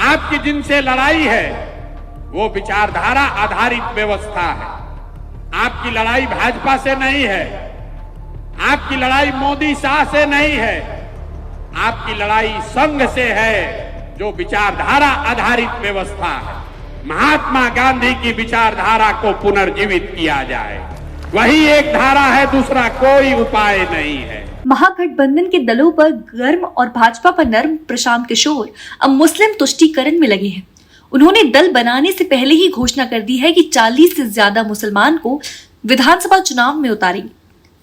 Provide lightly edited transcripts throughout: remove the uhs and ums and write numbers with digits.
आपकी जिनसे लड़ाई है वो विचारधारा आधारित व्यवस्था है। आपकी लड़ाई भाजपा से नहीं है, आपकी लड़ाई मोदी शाह से नहीं है, आपकी लड़ाई संघ से है जो विचारधारा आधारित व्यवस्था है। महात्मा गांधी की विचारधारा को पुनर्जीवित किया जाए, वही एक धारा है, दूसरा कोई उपाय नहीं है। महागठबंधन के दलों पर गर्म और भाजपा पर नर्म प्रशांत किशोर अब मुस्लिम तुष्टीकरण में लगे हैं। उन्होंने दल बनाने से पहले ही घोषणा कर दी है कि 40 से ज्यादा मुसलमान को विधानसभा चुनाव में उतारेंगे।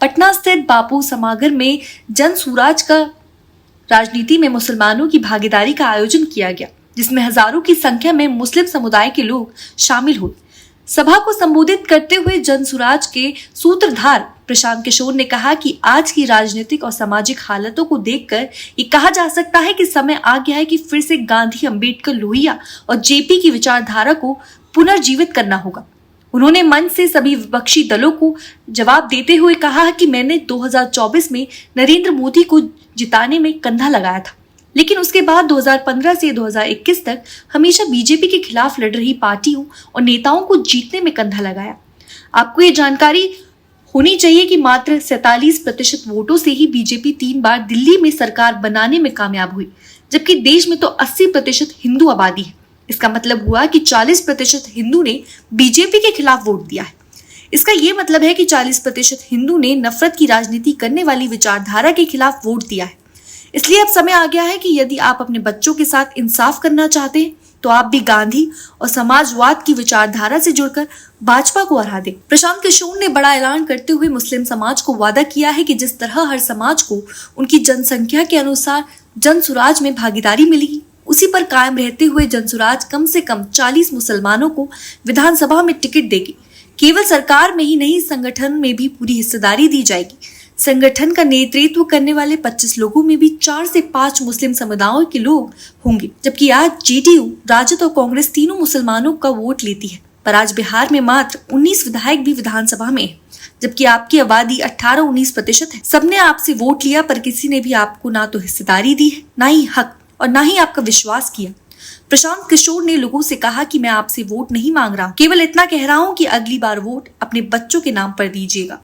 पटना स्थित बापू समागर में जन सुराज का राजनीति में मुसलमानों की भागीदारी का आयोजन किया गया, जिसमें हजारों की संख्या में मुस्लिम समुदाय के लोग शामिल हुए। सभा को संबोधित करते हुए जन सुराज के सूत्रधार प्रशांत किशोर ने कहा कि आज की राजनीतिक और सामाजिक हालतों को देखकर ये कहा जा सकता है कि समय आ गया है कि फिर से गांधी, अंबेडकर, लोहिया और जेपी की विचारधारा को पुनर्जीवित करना होगा। उन्होंने मंच से सभी विपक्षी दलों को जवाब देते हुए कहा कि मैंने 2024 में नरेंद्र मोदी को जिताने में कंधा लगाया था, लेकिन उसके बाद 2015 से 2021 तक हमेशा बीजेपी के खिलाफ लड़ रही पार्टियों और नेताओं को जीतने में कंधा लगाया। आपको ये जानकारी होनी चाहिए कि मात्र 47% वोटों से ही बीजेपी 3 बार दिल्ली में सरकार बनाने में कामयाब हुई, जबकि देश में तो 80% हिंदू आबादी है। इसका मतलब हुआ कि 40% हिंदू ने बीजेपी के खिलाफ वोट दिया है। इसका ये मतलब है कि 40% हिंदू ने नफरत की राजनीति करने वाली विचारधारा के खिलाफ वोट दिया है। इसलिए अब समय आ गया है कि यदि आप अपने बच्चों के साथ इंसाफ करना चाहते हैं तो आप भी गांधी और समाजवाद की विचारधारा से जुड़कर भाजपा को हरा दें। प्रशांत किशोर ने बड़ा ऐलान करते हुए मुस्लिम समाज को वादा किया है कि जिस तरह हर समाज को उनकी जनसंख्या के अनुसार जनसुराज में भागीदारी मिलेगी, उसी पर कायम रहते हुए जनसुराज कम से कम 40 मुसलमानों को विधानसभा में टिकट देगी। केवल सरकार में ही नहीं, संगठन में भी पूरी हिस्सेदारी दी जाएगी। संगठन का नेतृत्व करने वाले 25 लोगों में भी 4 से 5 मुस्लिम समुदायों के लोग होंगे, जबकि आज जेडीयू, राजद और कांग्रेस तीनों मुसलमानों का वोट लेती है। पर आज बिहार में मात्र 19 विधायक भी विधानसभा में है, जबकि आपकी आबादी 18-19% है। सबने आपसे वोट लिया, पर किसी ने भी आपको ना तो हिस्सेदारी दी है, ना ही हक और ना ही आपका विश्वास किया। प्रशांत किशोर ने लोगों से कहा कि मैं आपसे वोट नहीं मांग रहा हूँ, केवल इतना कह रहा हूँ कि अगली बार वोट अपने बच्चों के नाम पर दीजिएगा।